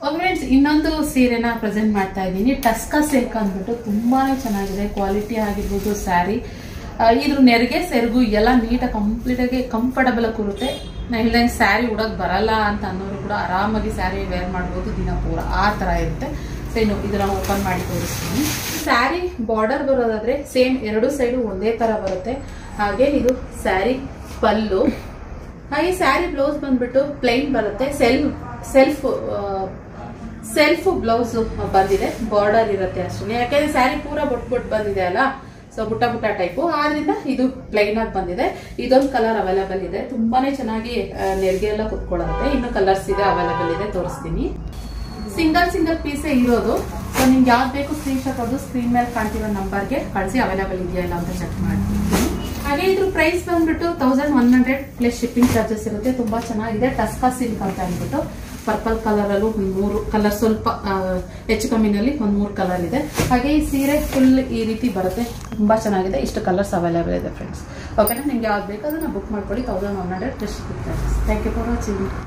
Friends, ಇನ್ನೊಂದು ಸೀರೆನ present ಮಾಡ್ತಾ ಇದ್ದೀನಿ. ಟಸ್ಕಾ ಸಿಲ್ಕ್ ಅಂದ್ಬಿಟ್ಟು ತುಂಬಾನೇ ಚೆನ್ನಾಗಿದೆ. ಕ್ವಾಲಿಟಿ ಆಗಿರ್ಬೋದು, ಸ್ಯಾರಿ ಇದ್ರ ನೆರಿಗೆ ಸೆರಗು ಎಲ್ಲ ನೀಟಾಗಿ ಕಂಪ್ಲೀಟ್ ಆಗಿ ಕಂಫರ್ಟಬಲ್ ಆಗಿ ಕೂರುತ್ತೆ. ಇಲ್ಲ ಸ್ಯಾರಿ ಉಡಕ್ ಬರಲ್ಲ ಅಂತ ಅನ್ನೋರು ಕೂಡ ಆರಾಮಾಗಿ ಸ್ಯಾರಿ ವೇರ್ ಮಾಡ್ಬೋದು ದಿನ ಪೂರ, ಆ ತರ ಇರುತ್ತೆ. ಸೇಮ್ ಇದನ್ನ ಓಪನ್ ಮಾಡಿ ತೋರಿಸ್ತೀನಿ. ಸ್ಯಾರಿ ಬಾರ್ಡರ್ ಬರೋದಾದ್ರೆ ಸೇಮ್ ಎರಡು ಸೈಡು ಒಂದೇ ತರ ಬರುತ್ತೆ. ಹಾಗೆ ಇದು ಸ್ಯಾರಿ ಪಲ್ಲು. ಹಾಗೆ ಸ್ಯಾರಿ ಬ್ಲೌಸ್ ಬಂದ್ಬಿಟ್ಟು ಪ್ಲೈನ್ ಬರುತ್ತೆ. ಸೆಲ್ಫ್ ಬ್ಲೌಸ್ ಬಂದಿದೆ, ಬಾರ್ಡರ್ ಇರುತ್ತೆ ಅಷ್ಟೇ. ಯಾಕಂದ್ರೆ ಸ್ಯಾರಿ ಪೂರ ಬೊಟ್ಟು ಬಂದಿದೆ ಅಲ್ಲ, ಸೊ ಬುಟ್ಟ ಟೈಪು, ಆದ್ರಿಂದ ಇದು ಪ್ಲೈನ್ ಆಗಿ ಬಂದಿದೆ. ಇದೊಂದು ಕಲರ್ ಅವೈಲೇಬಲ್ ಇದೆ, ತುಂಬಾನೇ ಚೆನ್ನಾಗಿ ನೆರಿಗೆ ಎಲ್ಲ ಕುತ್ಕೊಳ್ಳುತ್ತೆ. ಇನ್ನು ಕಲರ್ಸ್ ಇದೆ, ಅವೈಲೇಬಲ್ ಇದೆ, ತೋರಿಸ್ತೀನಿ. ಸಿಂಗಲ್ ಪೀಸೇ ಇರೋದು. ಸೊ ನಿಮ್ಗೆ ಯಾವ್ದು ಬೇಕು ಸ್ಕ್ರೀನ್ ಶಾಟ್ ಹೊಡೆದು ಸ್ಕ್ರೀನ್ ಮೇಲೆ ಕಾಣ್ತಿರೋ ನಂಬರ್ಗೆ ಕಳಿಸಿ, ಅವೈಲೇಬಲ್ ಇದೆಯಾ ಇಲ್ಲ ಅಂತ ಚೆಕ್ ಮಾಡ್ತೀನಿ. ಹಾಗೆ ಇದ್ರ ಪ್ರೈಸ್ ಬಂದ್ಬಿಟ್ಟು 1100 ಪ್ಲಸ್ ಶಿಪ್ಪಿಂಗ್ ಚಾರ್ಜಸ್ ಇರುತ್ತೆ. ತುಂಬಾ ಚೆನ್ನಾಗಿದೆ. ಟಸ್ಕಾ ಸಿಲ್ಕ್ ಅಂತ ಅಂದ್ಬಿಟ್ಟು ಪರ್ಪಲ್ ಕಲರ್ ಅಲ್ಲೂ 3 ಕಲರ್, ಸ್ವಲ್ಪ ಹೆಚ್ಚು ಕಮ್ಮಿನಲ್ಲಿ 3 ಕಲರ್ ಇದೆ. ಹಾಗೆ ಈ ಸೀರೆ ಫುಲ್ ಈ ರೀತಿ ಬರುತ್ತೆ, ತುಂಬಾ ಚೆನ್ನಾಗಿದೆ. ಇಷ್ಟು ಕಲರ್ಸ್ ಅವೈಲೇಬಲ್ ಇದೆ ಫ್ರೆಂಡ್ಸ್. ಓಕೆನಾ, ನಿಮ್ಗೆ ಯಾವ್ದು ಬೇಕು ಅದನ್ನ ಬುಕ್ ಮಾಡ್ಕೊಳ್ಳಿ. 1100 plus shipping charges. Thank you for watching.